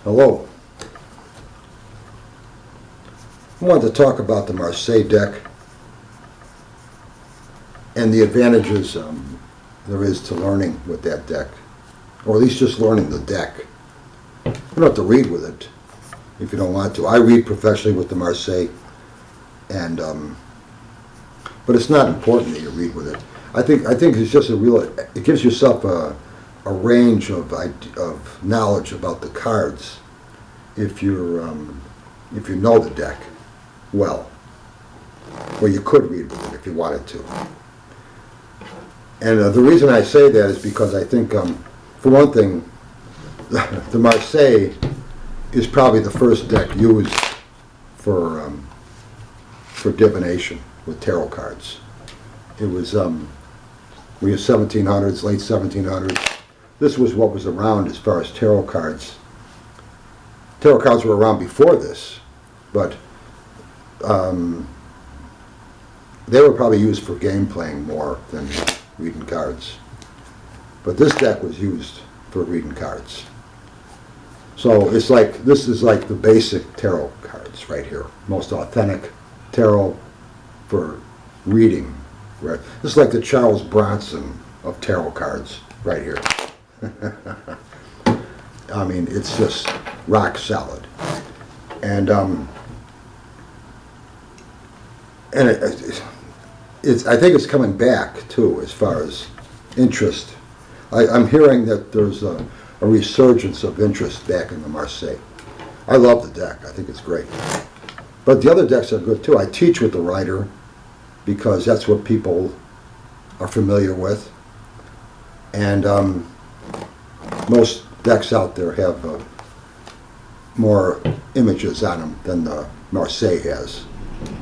Hello. I wanted to talk about the Marseille deck and the advantages there is to learning with that deck, or at least just learning the deck. You don't have to read with it if you don't want to. I read professionally with the Marseille, and but it's not important that you read with it. I think it's just it gives yourself a range of knowledge about the cards if you know the deck well, or you could read with it if you wanted to. And the reason I say that is because I think, for one thing, the Marseille is probably the first deck used for divination with tarot cards. It was we have 1700s, late 1700s. This was what was around as far as tarot cards. Tarot cards were around before this, but they were probably used for game playing more than reading cards. But this deck was used for reading cards. So it's like, this is like the basic tarot cards right here. Most authentic tarot for reading. Right? This is like the Charles Bronson of tarot cards right here. I mean, it's just rock solid. And I think it's coming back too, as far as interest. I'm hearing that there's a resurgence of interest back in the Marseille. I love the deck. I think it's great. But the other decks are good too. I teach with the Rider because that's what people are familiar with. And most decks out there have more images on them than the Marseille has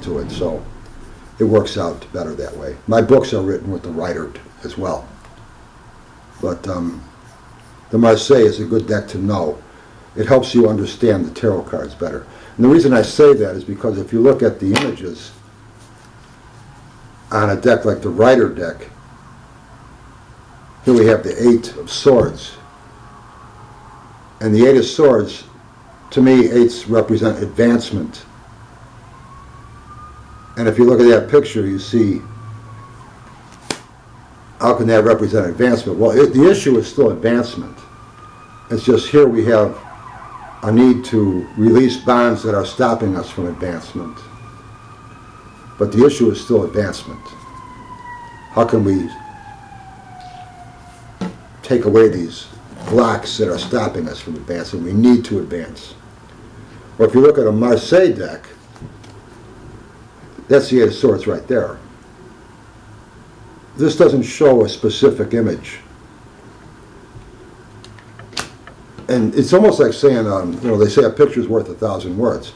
to it. So it works out better that way. My books are written with the Rider as well. But the Marseille is a good deck to know. It helps you understand the tarot cards better. And the reason I say that is because if you look at the images on a deck like the Rider deck, here we have the Eight of Swords. And the Eight of Swords, to me, eights represent advancement. And if you look at that picture, you see, how can that represent advancement? Well, the issue is still advancement. It's just here we have a need to release bonds that are stopping us from advancement. But the issue is still advancement. How can we take away these blocks that are stopping us from advancing? We need to advance. Or if you look at a Marseille deck, that's the Eight of Swords right there. This doesn't show a specific image. And it's almost like saying, they say a picture's worth 1,000 words.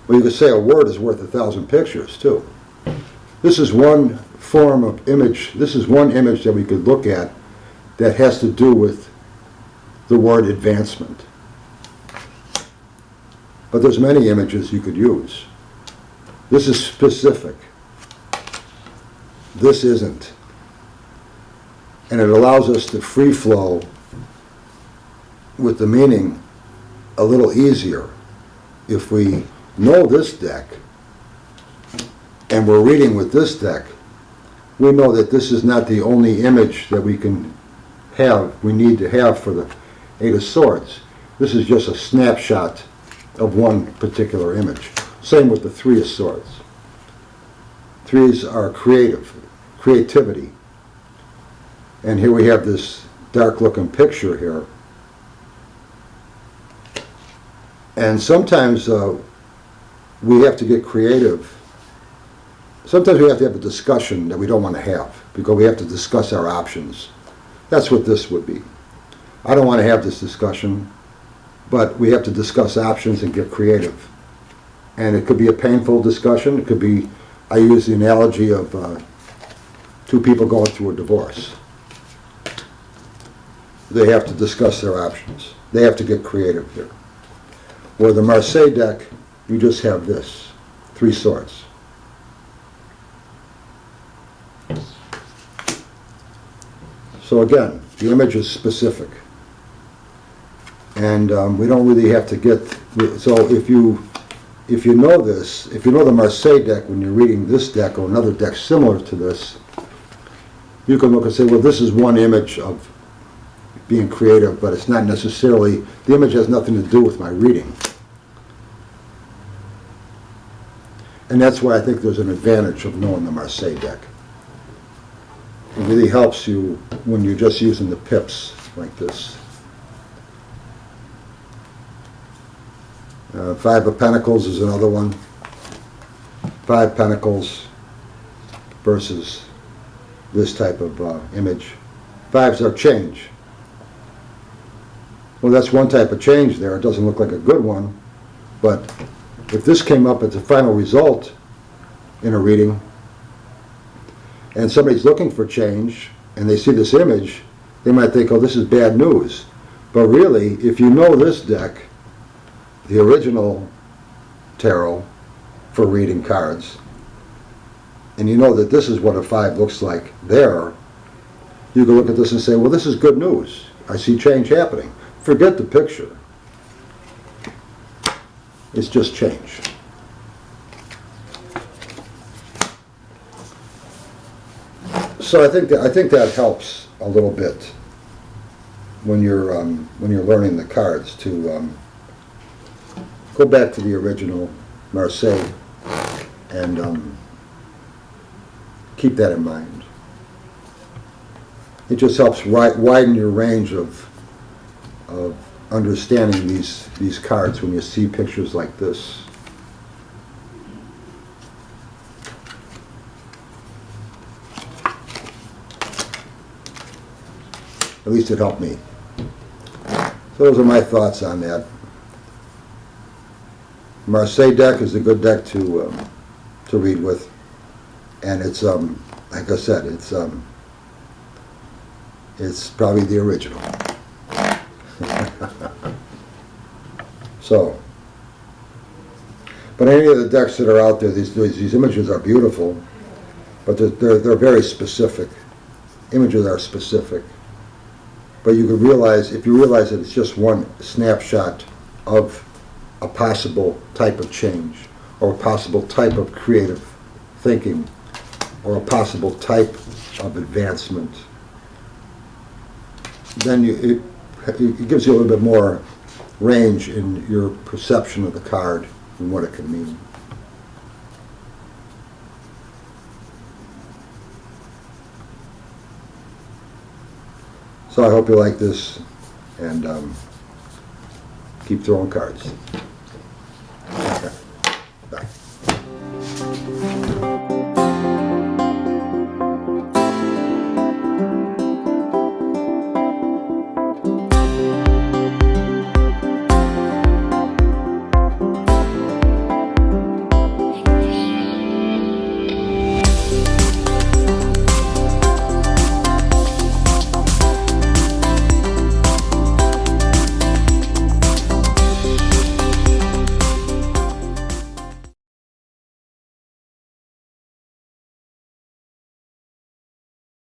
Well, you could say a word is worth 1,000 pictures, too. This is one form of image. This is one image that we could look at that has to do with the word advancement. But there's many images you could use. This is specific. This isn't. And it allows us to free flow with the meaning a little easier. If we know this deck and we're reading with this deck, we know that this is not the only image that we can have, we need to have for the Eight of Swords. This is just a snapshot of one particular image. Same with the Three of Swords. Threes are creativity. And here we have this dark looking picture here. And sometimes we have to get creative. Sometimes we have to have a discussion that we don't want to have because we have to discuss our options. That's what this would be. I don't want to have this discussion, but we have to discuss options and get creative. And it could be a painful discussion. It could be, I use the analogy of two people going through a divorce. They have to discuss their options. They have to get creative here. Where the Marseille deck, you just have this, Three Swords. So again, the image is specific. And we don't really have to get, so if you know this, if you know the Marseille deck, when you're reading this deck or another deck similar to this, you can look and say, well, this is one image of being creative, but it's not necessarily, the image has nothing to do with my reading. And that's why I think there's an advantage of knowing the Marseille deck. It really helps you when you're just using the pips like this. Five of Pentacles is another one. 5 Pentacles versus this type of image. Fives are change. Well, that's one type of change there. It doesn't look like a good one, but if this came up as a final result in a reading, and somebody's looking for change, and they see this image, they might think, oh, this is bad news. But really, if you know this deck, the original tarot for reading cards, and you know that this is what a 5 looks like there, you can look at this and say, well, this is good news. I see change happening. Forget the picture. It's just change. So I think that helps a little bit when you're learning the cards to go back to the original Marseille and keep that in mind. It just helps widen your range of understanding these cards when you see pictures like this. At least it helped me. So those are my thoughts on that. Marseille deck is a good deck to read with, and it's like I said, it's probably the original. So, but any of the decks that are out there, these images are beautiful, but they're very specific. Images are specific. But you can realize, if you realize that it's just one snapshot of a possible type of change, or a possible type of creative thinking, or a possible type of advancement, then it gives you a little bit more range in your perception of the card and what it can mean. So I hope you like this, and keep throwing cards.